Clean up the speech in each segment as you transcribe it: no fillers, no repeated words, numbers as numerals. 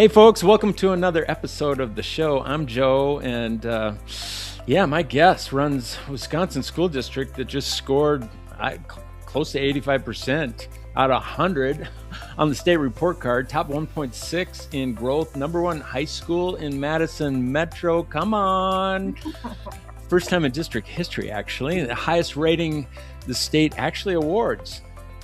Hey, folks, welcome to another episode of the show. I'm Joe, and my guest runs Wisconsin School District that just scored close to 85% out of 100 on the state report card, top 1.6 in growth, number one high school in Madison Metro. Come on. First time in district history, actually. The highest rating the state actually awards.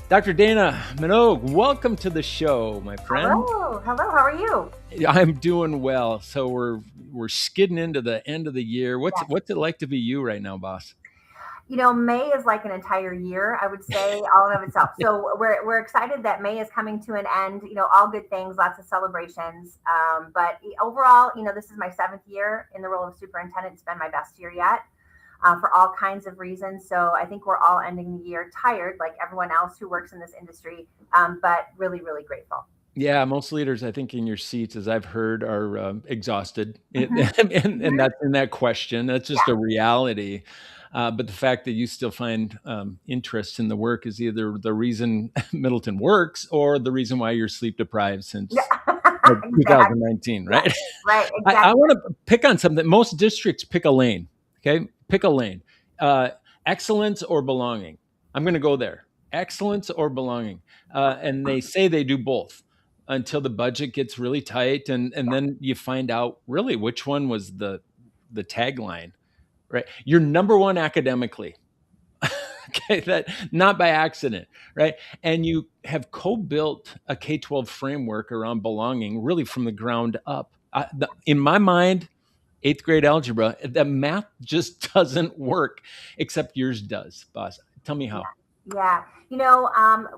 Dr. Dana Monogue, welcome to the show, my friend. Hello. How are you? I'm doing well. So we're skidding into the end of the year. What's it like to be you right now, boss? May is like an entire year, I would say, all in of itself. So we're excited that May is coming to an end. All good things, lots of celebrations. But overall, this is my 7th year in the role of superintendent. It's been my best year yet. For all kinds of reasons. So I think we're all ending the year tired, like everyone else who works in this industry, but really, really grateful. Yeah, most leaders, I think, in your seats, as I've heard, are exhausted, Mm-hmm. and that's in that question. That's just a reality. But the fact that you still find interest in the work is either the reason Middleton works or the reason why you're sleep deprived Yeah. since Exactly. 2019, Yeah. right? Right. I Exactly. want to pick on something. Most districts pick a lane. Okay, pick a lane. Uh, Excellence or belonging. I'm going to go there. Excellence or belonging, and they say they do both until the budget gets really tight, and then you find out really which one was the tagline. Right, you're number one academically. Okay, that not by accident, right? And you have co-built a K-12 framework around belonging, really from the ground up. In my mind, 8th grade algebra, the math just doesn't work, except yours does, boss. Tell me Yeah. how. Yeah.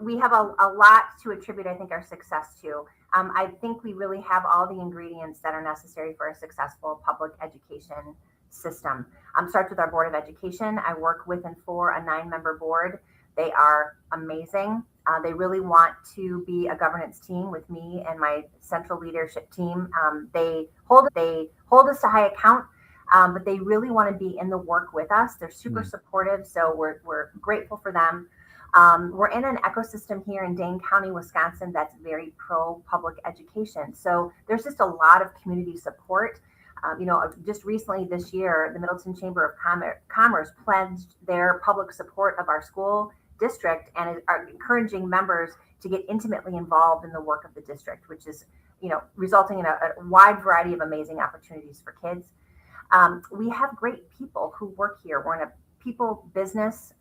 We have a lot to attribute, I think, our success to. I think we really have all the ingredients that are necessary for a successful public education system. Starts with our Board of Education. I work with and for a 9-member board. They are amazing. They really want to be a governance team with me and my central leadership team. They hold us to high account, but they really want to be in the work with us. They're super Mm. supportive, so we're grateful for them. We're in an ecosystem here in Dane County, Wisconsin, that's very pro public education. So there's just a lot of community support. Just recently this year, the Middleton Chamber of Commerce pledged their public support of our school district and are encouraging members to get intimately involved in the work of the district, which is, resulting in a wide variety of amazing opportunities for kids. We have great people who work here. We're in a people business,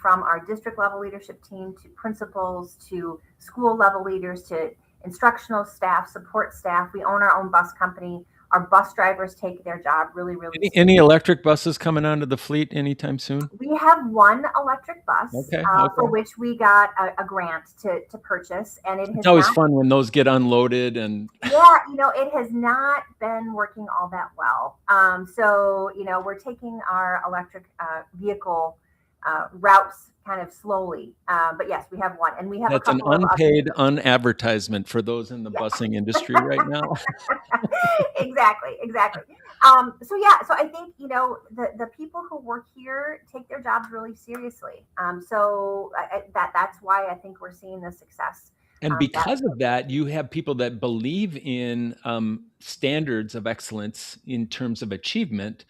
from our district level leadership team to principals to school level leaders to instructional staff, support staff. We own our own bus company. Our bus drivers take their job really, really Any seriously. electric buses coming onto the fleet anytime soon? We have one electric bus, Okay, for okay. which we got a grant to purchase, and it It's has always not. fun when those get unloaded and Yeah, it has not been working all that well. So, we're taking our electric vehicle routes kind of slowly. But yes, we have one, and we have a that's an couple of other. unpaid unadvertisement for those in the Yeah, busing industry right now. exactly, exactly. So I think the people who work here take their jobs really seriously. That's why I think we're seeing the success. And That because of that, you have people that believe in standards of excellence in terms of achievement.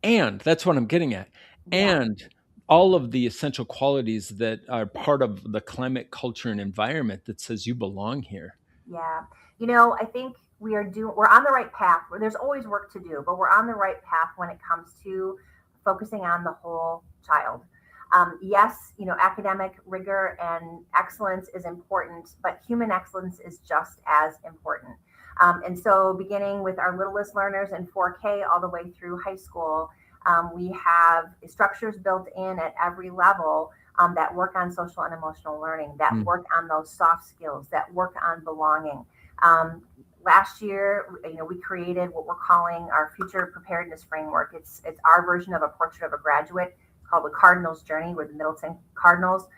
And that's what I'm getting at. Yeah. And all of the essential qualities that are part of the climate, culture, and environment that says you belong here. Yeah. I think we're on the right path. There's always work to do, but we're on the right path when it comes to focusing on the whole child. Yes, academic rigor and excellence is important, but human excellence is just as important. And so, beginning with our littlest learners in 4K all the way through high school, we have structures built in at every level, that work on social and emotional learning, that Mm. work on those soft skills, that work on belonging. Um, Last year, we created what we're calling our future preparedness framework. It's our version of a portrait of a graduate. It's called the Cardinals Journey. We're the Middleton Cardinals.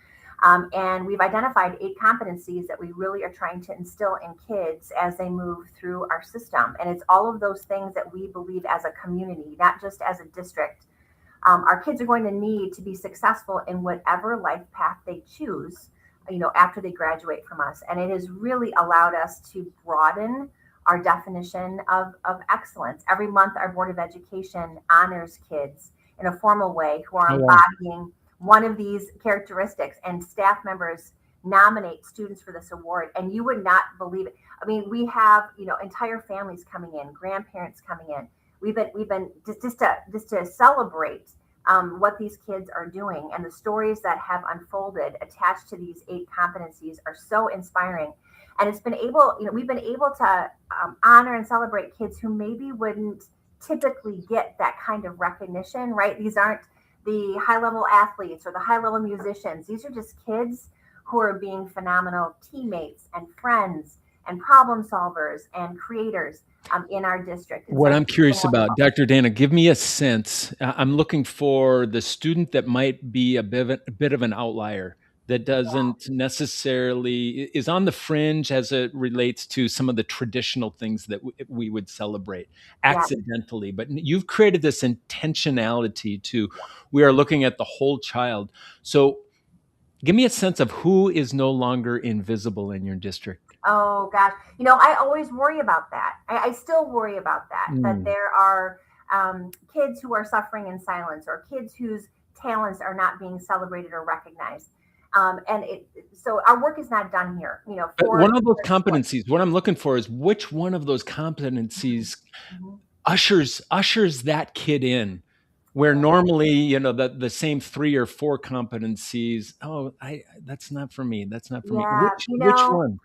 And we've identified 8 competencies that we really are trying to instill in kids as they move through our system. And it's all of those things that we believe as a community, not just as a district, our kids are going to need to be successful in whatever life path they choose, after they graduate from us. And it has really allowed us to broaden our definition of excellence. Every month, our Board of Education honors kids in a formal way who are Oh, wow. embodying one of these characteristics, and staff members nominate students for this award. And you would not believe it. I mean, we have, entire families coming in, grandparents coming in. We've been just to celebrate what these kids are doing, and the stories that have unfolded attached to these 8 competencies are so inspiring. And we've been able to honor and celebrate kids who maybe wouldn't typically get that kind of recognition, right? These aren't the high level athletes or the high level musicians. These are just kids who are being phenomenal teammates and friends and problem solvers and creators in our district. And so What it's I'm so curious about, wonderful. Dr. Dana, give me a sense. I'm looking for the student that might be a bit of an outlier, that doesn't necessarily is on the fringe as it relates to some of the traditional things that we would celebrate Yeah. accidentally. But you've created this intentionality to, we are looking at the whole child. So give me a sense of who is no longer invisible in your district. Oh gosh, I always worry about that. I still worry about that. That Mm, there are kids who are suffering in silence, or kids whose talents are not being celebrated or recognized. So our work is not done here. but For one of those sport. competencies, what I'm looking for is which one of those Mhm. competencies Mhm. ushers that kid in, where normally, the same 3 or 4 competencies, "Oh, I that's not for me, that's not for me." Yeah, Which one?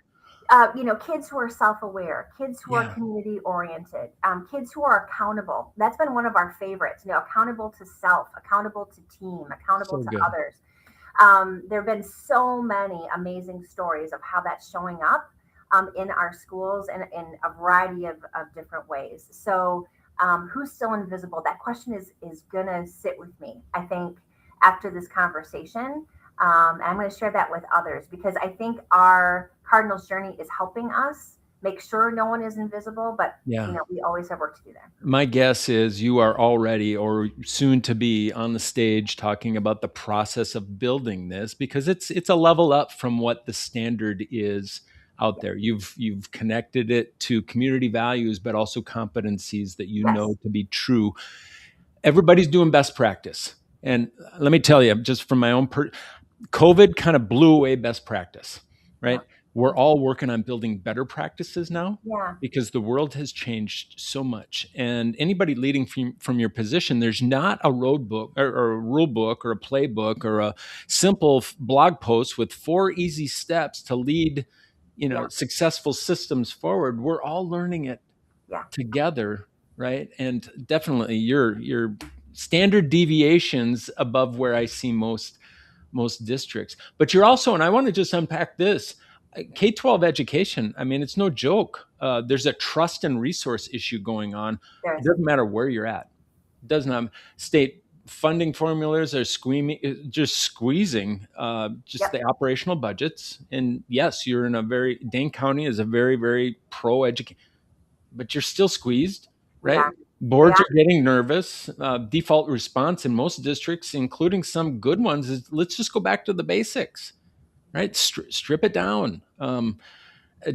kids who are self-aware, kids who are Yeah, community oriented, kids who are accountable. That's been one of our favorites. Accountable to self, accountable to team, accountable so to good. others. There have been so many amazing stories of how that's showing up in our schools in a variety of different ways. So, who's still invisible? That question is gonna sit with me, I think, after this conversation. And I'm going to share that with others, because I think our Cardinals journey is helping us make sure no one is invisible, but Yeah. we always have work to do there. My guess is you are already or soon to be on the stage talking about the process of building this, because it's a level up from what the standard is out Yeah. there. You've connected it to community values, but also competencies that you know Yes. to be true. Everybody's doing best practice. And let me tell you, just from my own COVID kind of blew away best practice, Yeah. right? We're all working on building better practices now, Yeah. because the world has changed so much. And anybody leading from your position, there's not a road book or a rule book or a playbook or a simple blog post with 4 easy steps to lead, Yeah. successful systems forward. We're all learning it Yeah. together, right? And definitely your standard deviations above where I see most districts. But you're also, and I want to just unpack this, K-12 education. I mean, it's no joke. There's a trust and resource issue going on. It There's. doesn't matter where you're at. It doesn't have state funding formulas are just squeezing just Yep. the operational budgets. And yes, you're in a very Dane County is a very, very pro education, but you're still squeezed, We right? are. We Boards are. are getting nervous. Default response in most districts, including some good ones, is let's just go back to the basics, right? Strip it down,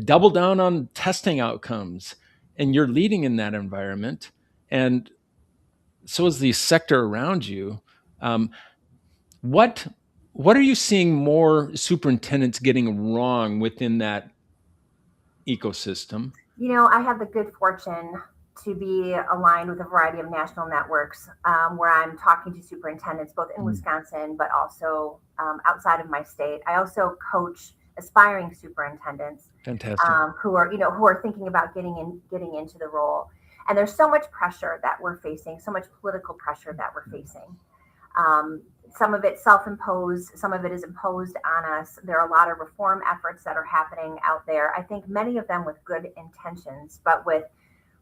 double down on testing outcomes, and you're leading in that environment, and so is the sector around you. Um, what what are you seeing more superintendents getting wrong within that ecosystem? I have the good fortune to be aligned with a variety of national networks, where I'm talking to superintendents both in Mm, Wisconsin, but also outside of my state. I also coach aspiring superintendents fantastic. who are thinking about getting into the role. And there's so much pressure that we're facing, so much political pressure that we're facing. Um, some of it self-imposed, some of it is imposed on us. There are a lot of reform efforts that are happening out there. I think many of them with good intentions, but with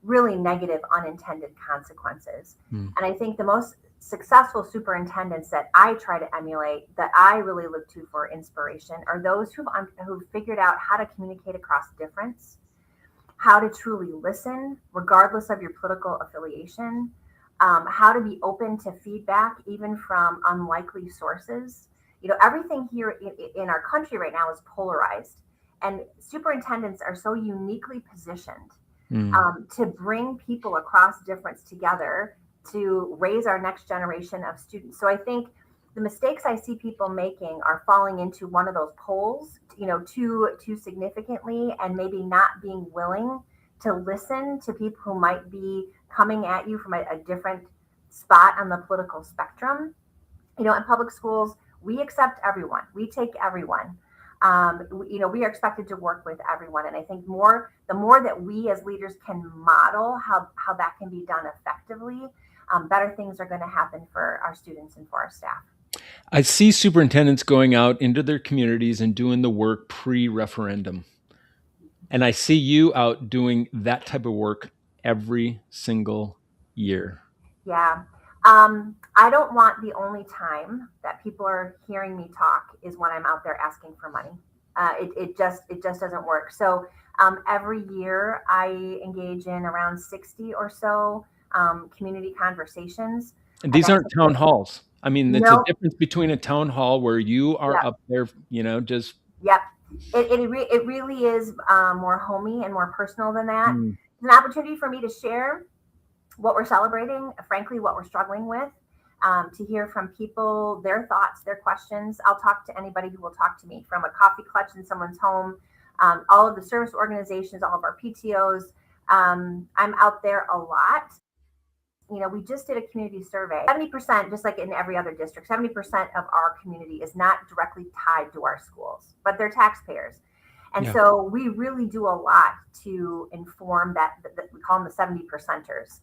really negative unintended consequences. Mm, And I think the most successful superintendents that I try to emulate, that I really look to for inspiration, are those who've figured out how to communicate across difference, how to truly listen, regardless of your political affiliation, how to be open to feedback, even from unlikely sources. Everything here in our country right now is polarized, and superintendents are so uniquely positioned. Mm. to bring people across difference together to raise our next generation of students. So I think the mistakes I see people making are falling into one of those poles, too significantly, and maybe not being willing to listen to people who might be coming at you from a different spot on the political spectrum. In public schools, we accept everyone, we take everyone. We are expected to work with everyone, and I think the more that we as leaders can model how that can be done effectively, better things are going to happen for our students and for our staff. I see superintendents going out into their communities and doing the work pre-referendum. And I see you out doing that type of work every single year. Yeah. I don't want the only time that people are hearing me talk is when I'm out there asking for money. It just doesn't work. So every year I engage in around 60 or so community conversations. And And these that's aren't town halls. I mean, it's a no, difference between a town hall where you are yeah, up there, just yep. It really is more homey and more personal than that. mm, It's an opportunity for me to share what we're celebrating, frankly, what we're struggling with, to hear from people, their thoughts, their questions. I'll talk to anybody who will talk to me, from a coffee clutch in someone's home, all of the service organizations, all of our PTOs. I'm out there a lot. We just did a community survey. 70%, just like in every other district, 70% of our community is not directly tied to our schools, but they're taxpayers. And yeah. so we really do a lot to inform that we call them the 70 percenters.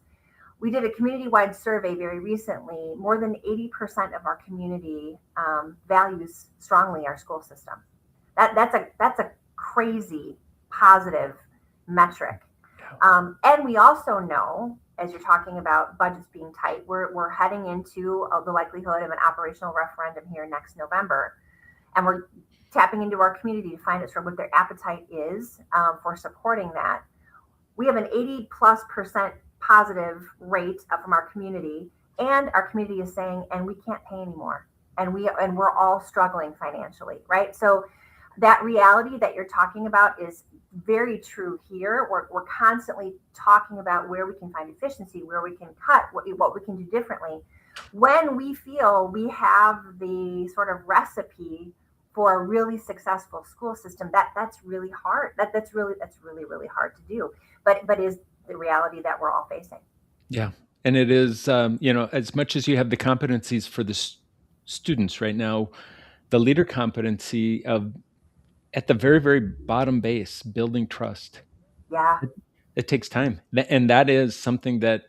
We did a community-wide survey very recently. More than 80% of our community values strongly our school system. That's a crazy positive metric. And we also know, as you're talking about budgets being tight, we're heading into the likelihood of an operational referendum here next November, and we're tapping into our community to find out sort of what their appetite is for supporting that. We have an 80+% positive rate from our community, and our community is saying, and we can't pay anymore, and we're all struggling financially, right? So that reality that you're talking about is very true here. We're constantly talking about where we can find efficiency, where we can cut, what we can do differently. When we feel we have the sort of recipe for a really successful school system, that's really hard. That's really hard to do. But is the reality that we're all facing. Yeah. And it is, as much as you have the competencies for the students right now, the leader competency of at the very, very bottom base, building trust. Yeah. It takes time. And that is something that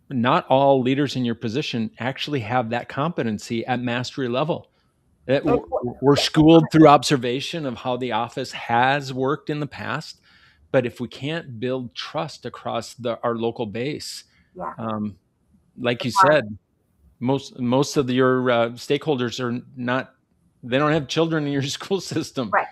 not all leaders in your position actually have that competency at mastery level. It, We're schooled through observation of how the office has worked in the past. But if we can't build trust across our local base, yeah. um, like you It's hard. said, most of your stakeholders are not, they don't have children in your school system. Right.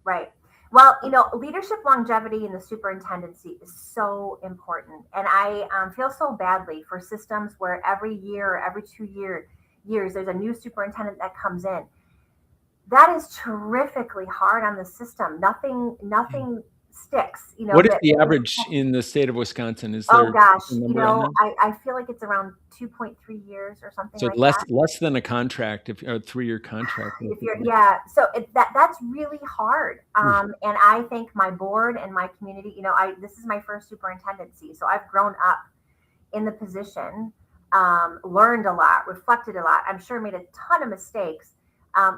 Right. Well, leadership longevity in the superintendency is so important. And I feel so badly for systems where every year or every 2 years, there's a new superintendent that comes in. That is terrifically hard on the system. Nothing sticks. What is the average in the state of Wisconsin? Is Oh there gosh, a number on that? I feel like it's around 2.3 years or something So like less that. less than a contract, if a 3-year contract. If you're, yeah, so that's really hard. And I think my board and my community, this is my first superintendency, so I've grown up in the position, learned a lot, reflected a lot. I'm sure made a ton of mistakes.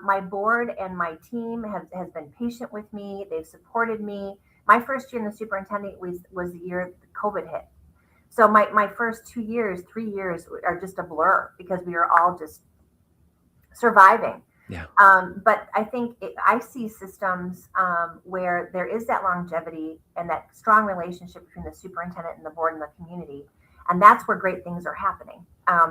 My board and my team has been patient with me. They've supported me. My first year in the superintendent was the year COVID hit. So my first 2 years, 3 years are just a blur because we are all just surviving. Yeah. But I think I see systems where there is that longevity and that strong relationship between the superintendent and the board and the community, and that's where great things are happening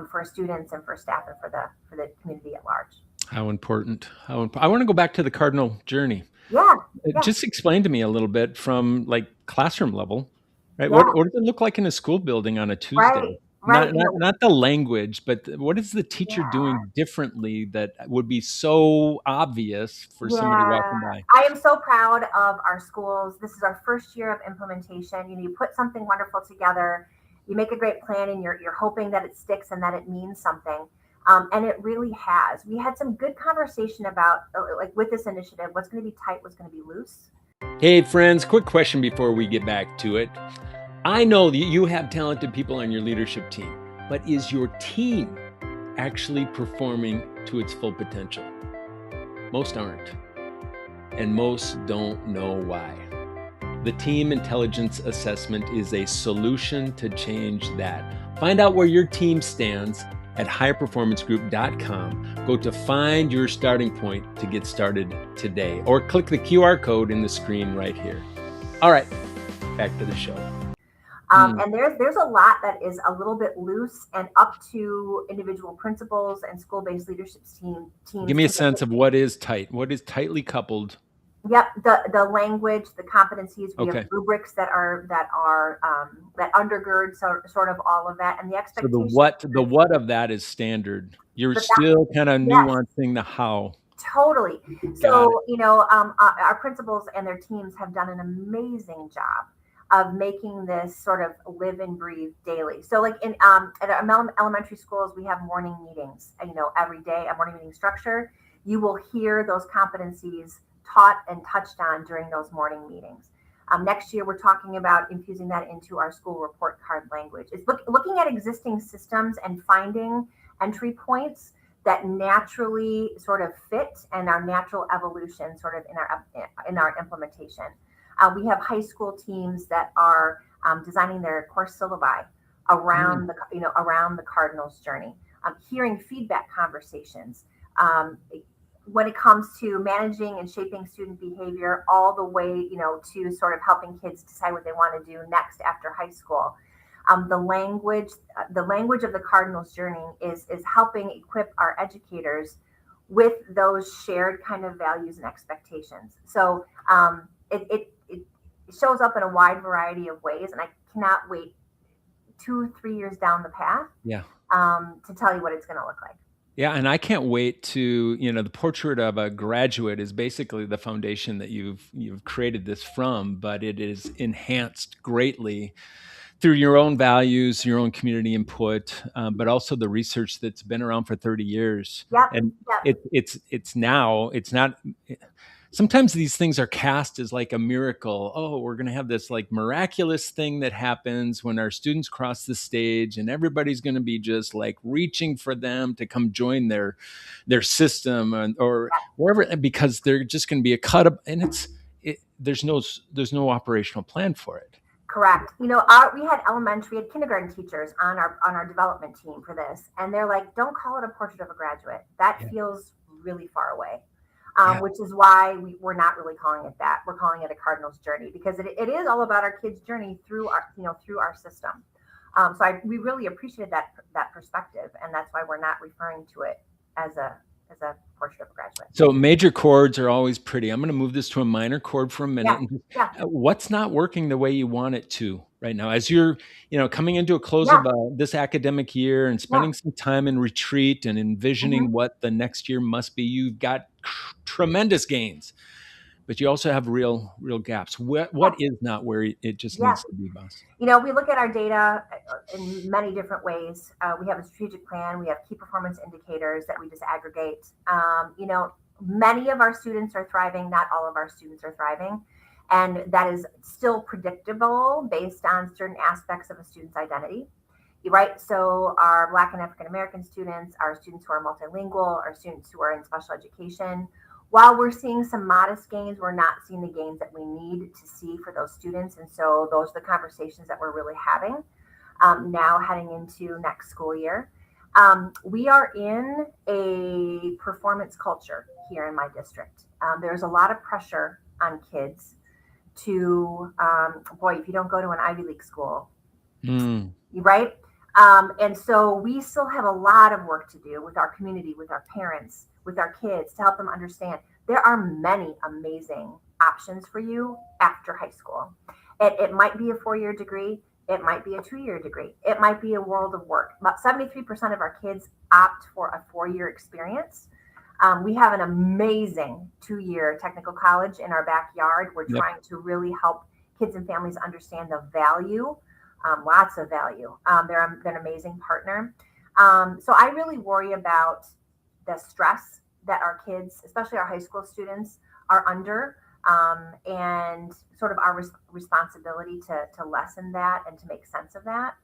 for students and for staff and for the community at large. How important? I want to go back to the Cardinal journey. Yeah, yeah, Just explain to me a little bit from like classroom level, right? yeah. What does it look like in a school building on a Tuesday? Right. right? Not the language, but what is the teacher Yeah. doing differently that would be so obvious for somebody Yeah, walking by? I am so proud of our schools. This is our first year of implementation. You put something wonderful together, you make a great plan, and you're hoping that it sticks and that it means something. And it really has. We had some good conversation about like with this initiative, what's going to be tight, what's going to be loose. Hey, friends, quick question before we get back to it. I know that you have talented people on your leadership team, but is your team actually performing to its full potential? Most aren't, and most don't know why. The Team Intelligence Assessment is a solution to change that. Find out where your team stands at higherperformancegroup.com. Go to find your starting point to get started today, or click the QR code in the screen right here. All right, back to the show. And there's a lot that is a little bit loose and up to individual principals and school-based leadership teams. Give me a sense of what is tight. What is tightly coupled? Yep, the language, the competencies. We have Okay. rubrics that undergird sort of all of that, and the So expectations. the what of that is standard. You're But still kind of yes, nuancing the how. totally. Got it. So our principals and their teams have done an amazing job of making this sort of live and breathe daily. So like at our elementary schools, we have morning meetings. Every day, a morning meeting structure. You will hear those competencies taught and touched on during those morning meetings. Next year, we're talking about infusing that into our school report card language. It's looking at existing systems and finding entry points that naturally sort of fit and our natural evolution sort of in our implementation. We have high school teams that are designing their course syllabi around around the Cardinals journey, hearing feedback conversations. When it comes to managing and shaping student behavior, all the way to sort of helping kids decide what they want to do next after high school. The language of the Cardinals journey is helping equip our educators with those shared kind of values and expectations. So it shows up in a wide variety of ways, and I cannot wait 2-3 years down the path to tell you what it's going to look like. Yeah, and I can't wait to, the portrait of a graduate is basically the foundation that you've created this from, but it is enhanced greatly through your own values, your own community input, but also the research that's been around for 30 years. Yep. And Yep. it's not. Sometimes these things are cast as like a miracle. Oh, we're going to have this like miraculous thing that happens when our students cross the stage, and everybody's going to be just like reaching for them to come join their system or wherever, because they're just going to be a cut up, and there's no operational plan for it. Correct. We had kindergarten teachers on our development team for this, and they're like, "Don't call it a portrait of a graduate. That feels really far away." Which is why we're not really calling it that. We're calling it a Cardinals journey, because it is all about our kids' journey through our system. So we really appreciated that perspective, and that's why we're not referring to it as a portrait of a graduate. So major chords are always pretty. I'm going to move this to a minor chord for a minute. Yeah. What's not working the way you want it to right now, as you're coming into a close of this academic year and spending some time in retreat and envisioning what the next year must be? You've got tremendous gains, but you also have real gaps. What is not where it just needs to be, boss? We look at our data in many different ways. We have a strategic plan. We have key performance indicators that we disaggregate. Many of our students are thriving. Not all of our students are thriving. And that is still predictable based on certain aspects of a student's identity. Right? So our Black and African American students, our students who are multilingual, our students who are in special education, while we're seeing some modest gains, we're not seeing the gains that we need to see for those students. And so those are the conversations that we're really having now heading into next school year. We are in a performance culture here in my district. There's a lot of pressure on kids to, if you don't go to an Ivy League school, right? And so we still have a lot of work to do with our community, with our parents, with our kids, to help them understand there are many amazing options for you after high school. It might be a 4-year degree. It might be a 2 year degree. It might be a world of work. About 73% of our kids opt for a 4 year experience. We have an amazing 2 year technical college in our backyard. We're Yep. trying to really help kids and families understand the value, lots of value. They're an amazing partner. So I really worry about the stress that our kids, especially our high school students, are under, and sort of our responsibility to lessen that and to make sense of that.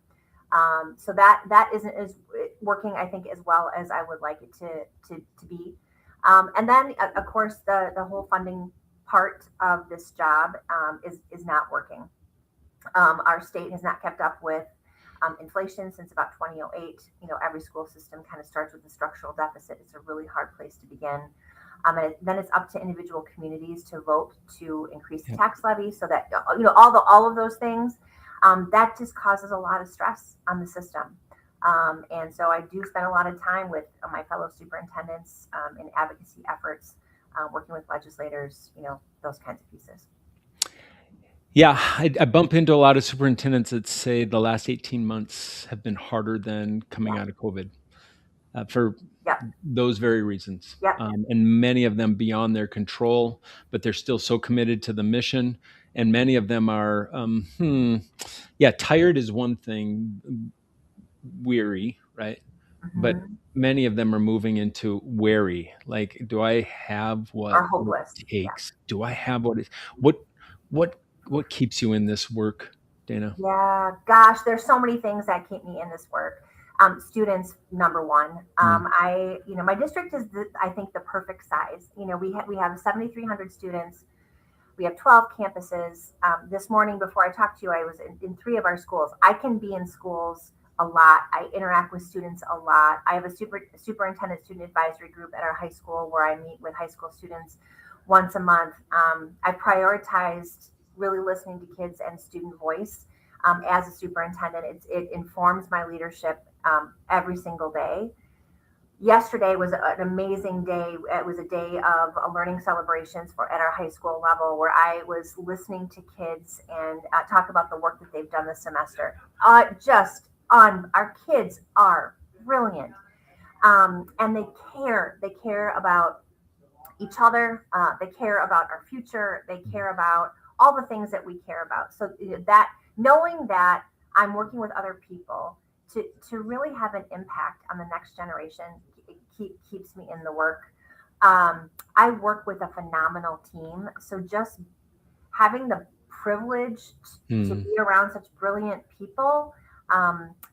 So that isn't as working, I think, as well as I would like it to be. And then, of course, the whole funding part of this job is not working. Our state has not kept up with inflation since about 2008. Every school system kind of starts with a structural deficit. It's a really hard place to begin. Then it's up to individual communities to vote to increase the Yep. tax levy, so that all of those things, that just causes a lot of stress on the system. And so I do spend a lot of time with my fellow superintendents in advocacy efforts, working with legislators, those kinds of pieces. Yeah, I bump into a lot of superintendents that say the last 18 months have been harder than coming Yeah. out of COVID, for Yep. those very reasons. Yep. And many of them beyond their control, but they're still so committed to the mission. And many of them are, yeah, tired is one thing, weary, right? But Hmm. many of them are moving into wary. Like, do I have what Or it hopeless. Yeah. takes? Do I have what what what keeps you in this work, Dana? Yeah, gosh, there's so many things that keep me in this work. Students, number one. Mm. My district is, I think, the perfect size. We have 7,300 students. We have 12 campuses. This morning, before I talked to you, I was in three of our schools. I can be in schools a lot. I interact with students a lot. I have a superintendent student advisory group at our high school where I meet with high school students once a month. I prioritized really listening to kids and student voice. As a superintendent, it informs my leadership every single day. Yesterday was an amazing day. It was a day of learning celebrations at our high school level, where I was listening to kids and talk about the work that they've done this semester. Just on Our kids are brilliant, and they care. They care about each other. They care about our future. They care about all the things that we care about. So that knowing that I'm working with other people to really have an impact on the next generation keeps me in the work. I work with a phenomenal team. So just having the privilege to Mm. be around such brilliant people,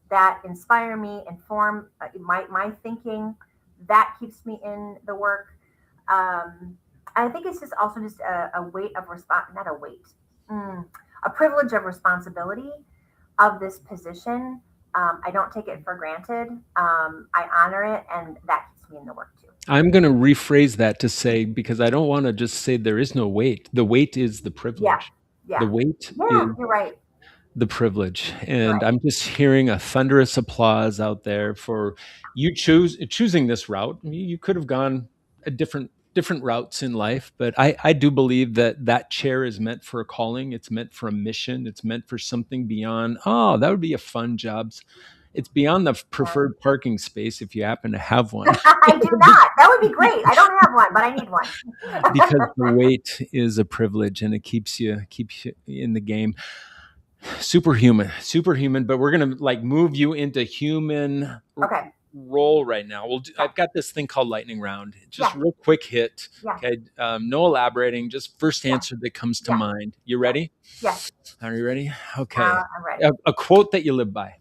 that inspire me, inform my thinking, that keeps me in the work. I think it's just also just a weight of not a weight, a privilege of responsibility of this position. I don't take it for granted. I honor it, and that keeps me in the work too. I'm going to rephrase that to say, because I don't want to just say there is no weight. The weight is the Yeah, privilege. The yeah, weight is yeah. You're right. the privilege. You're And right. I'm just hearing a thunderous applause out there for you choosing this route. You could have gone a different routes in life, but I do believe that that chair is meant for a calling. It's meant for a mission. It's meant for something beyond, oh, that would be a fun job. It's beyond the Yeah. preferred parking space if you happen to have one. I do not. That would be great. I don't have one, but I need one. Because the weight is a privilege and it keeps you in the game. Superhuman, but we're gonna like move you into human Okay. role right now. Yeah. I've got this thing called lightning round, just Yeah. real quick hit. Yeah. Okay. No elaborating, just first Yeah. answer that comes to Yeah. mind. You Yeah. ready? Yes. Are you ready? Okay. I'm ready. A quote that you live by.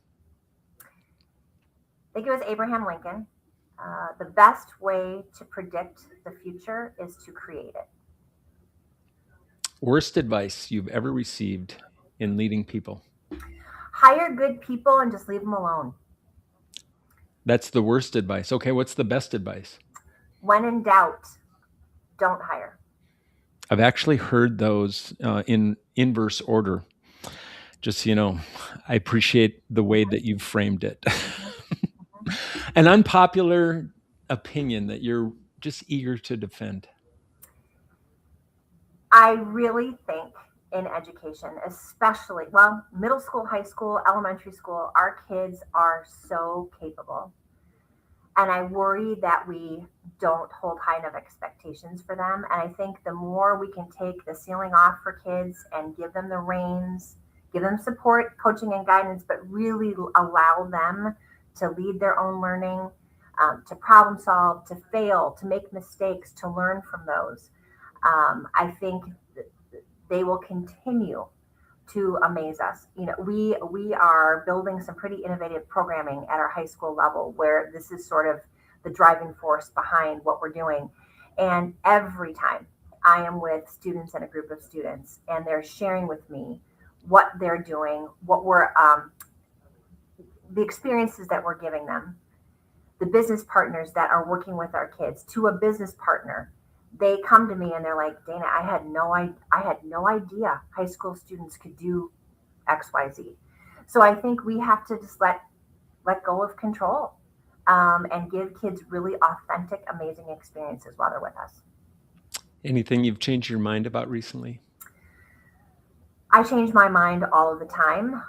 I think it was Abraham Lincoln. The best way to predict the future is to create it. Worst advice you've ever received in leading people. Hire good people and just leave them alone. That's the worst advice. Okay, what's the best advice? When in doubt, don't hire. I've actually heard those in inverse order. Just so you know, I appreciate the way that you've framed it. Mhm. An unpopular opinion that you're just eager to defend. I really think in education, especially, well, middle school, high school, elementary school. Our kids are so capable. And I worry that we don't hold high enough expectations for them. And I think the more we can take the ceiling off for kids and give them the reins, give them support, coaching, and guidance, but really allow them to lead their own learning, to problem solve, to fail, to make mistakes, to learn from those. I think they will continue to amaze us. You know, we are building some pretty innovative programming at our high school level where this is sort of the driving force behind what we're doing. And every time I am with students and a group of students, and they're sharing with me what they're doing, what we're the experiences that we're giving them, the business partners that are working with our kids, to a business partner, they come to me and they're like, Dana, I had no idea high school students could do XYZ. So I think we have to just let go of control, and give kids really authentic, amazing experiences while they're with us. Anything you've changed your mind about recently? I change my mind all of the time,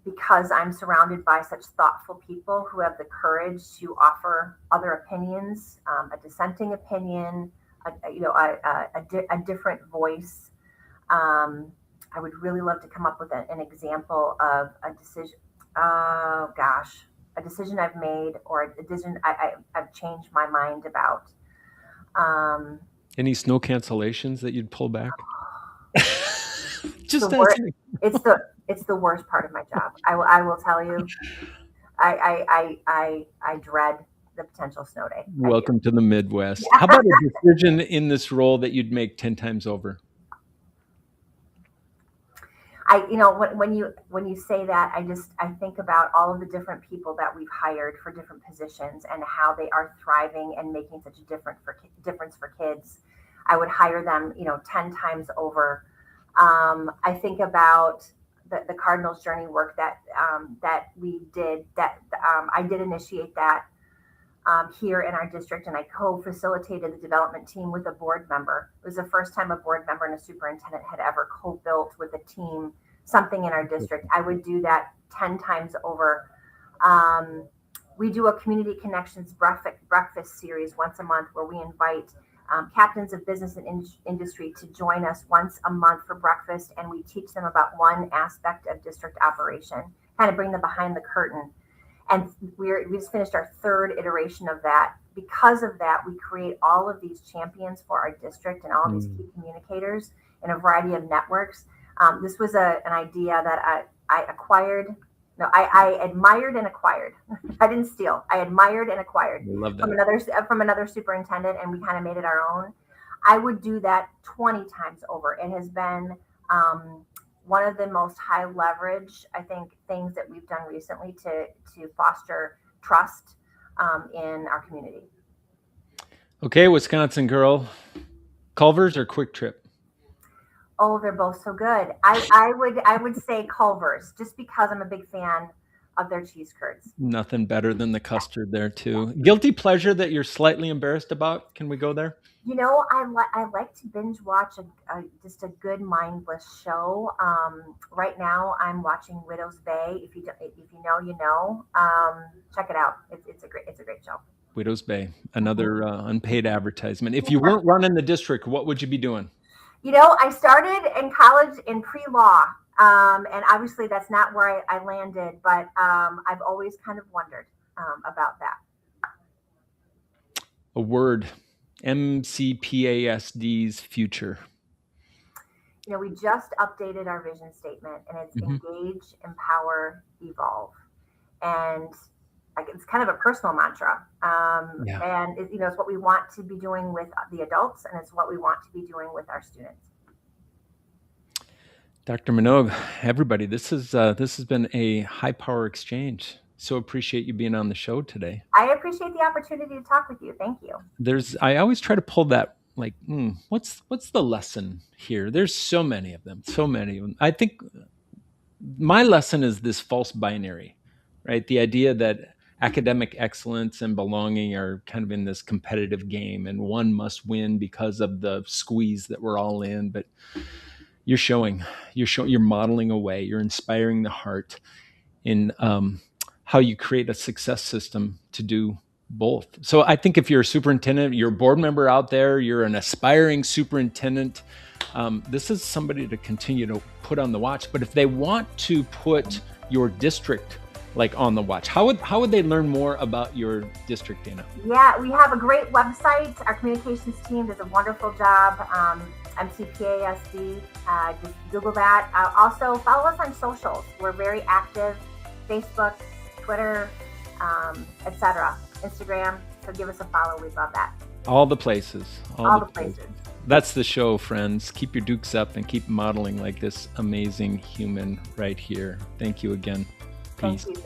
because I'm surrounded by such thoughtful people who have the courage to offer other opinions, a dissenting opinion, a different voice. I would really love to come up with an example of a decision. Oh gosh, a decision I've made or a decision I've changed my mind about. Um, Any snow cancellations that you'd pull back? the Just wor- asking. it's the worst part of my job. I will tell you. I dread the potential snow day. I do. Welcome to the Midwest. How about a decision in this role that you'd make 10 times over? When you say that, I think about all of the different people that we've hired for different positions and how they are thriving and making such a difference for kids. I would hire them, 10 times over. I think about the Cardinals journey work that we did. That I did initiate that, here in our district, and I co-facilitated the development team with a board member. It was the first time a board member and a superintendent had ever co-built with a team something in our district. I would do that 10 times over. We do a community connections breakfast series once a month where we invite captains of business and industry to join us once a month for breakfast, and we teach them about one aspect of district operation, kind of bring them behind the curtain. And we just finished our third iteration of that. Because of that, we create all of these champions for our district and all these key communicators in a variety of networks. This was an idea that I acquired. No, I admired and acquired. I didn't steal. I admired and acquired I love that. from another superintendent, and we kind of made it our own. I would do that 20 times over. It has been one of the most high leverage, I think, things that we've done recently to foster trust in our community. Okay, Wisconsin girl, Culver's or Quick Trip? Oh, they're both so good. I would say Culver's, just because I'm a big fan of their cheese curds. Nothing better than the custard there too. Guilty pleasure that you're slightly embarrassed about? Can we go there? I like to binge watch just a good mindless show. Right now, I'm watching Widow's Bay. If you know, you know. Check it out. It's a great show. Widow's Bay, another unpaid advertisement. If you weren't running the district, what would you be doing? I started in college in pre-law, and obviously that's not where I landed, but I've always kind of wondered about that. A word, MCPASD's future. We just updated our vision statement, and it's engage, empower, evolve, and it's kind of a personal mantra. And it's what we want to be doing with the adults, and it's what we want to be doing with our students. Dr. Monogue, everybody, this has been a high power exchange. So appreciate you being on the show today. I appreciate the opportunity to talk with you. Thank you. I always try to pull that, like, what's the lesson here? There's so many of them. I think my lesson is this false binary, right? The idea that academic excellence and belonging are kind of in this competitive game, and one must win because of the squeeze that we're all in. But you're modeling a way, you're inspiring the heart in how you create a success system to do both. So I think if you're a superintendent, you're a board member out there, you're an aspiring superintendent, this is somebody to continue to put on the watch. But if they want to put your district like on the watch, how would they learn more about your district, Dana? Yeah, we have a great website. Our communications team does a wonderful job. MCPASD, just Google that. Also follow us on socials. We're very active: Facebook, Twitter, etc. Instagram. So give us a follow. We'd love that. All the places. All the places. That's the show, friends. Keep your dukes up and keep modeling like this amazing human right here. Thank you again. Peace. Thank you.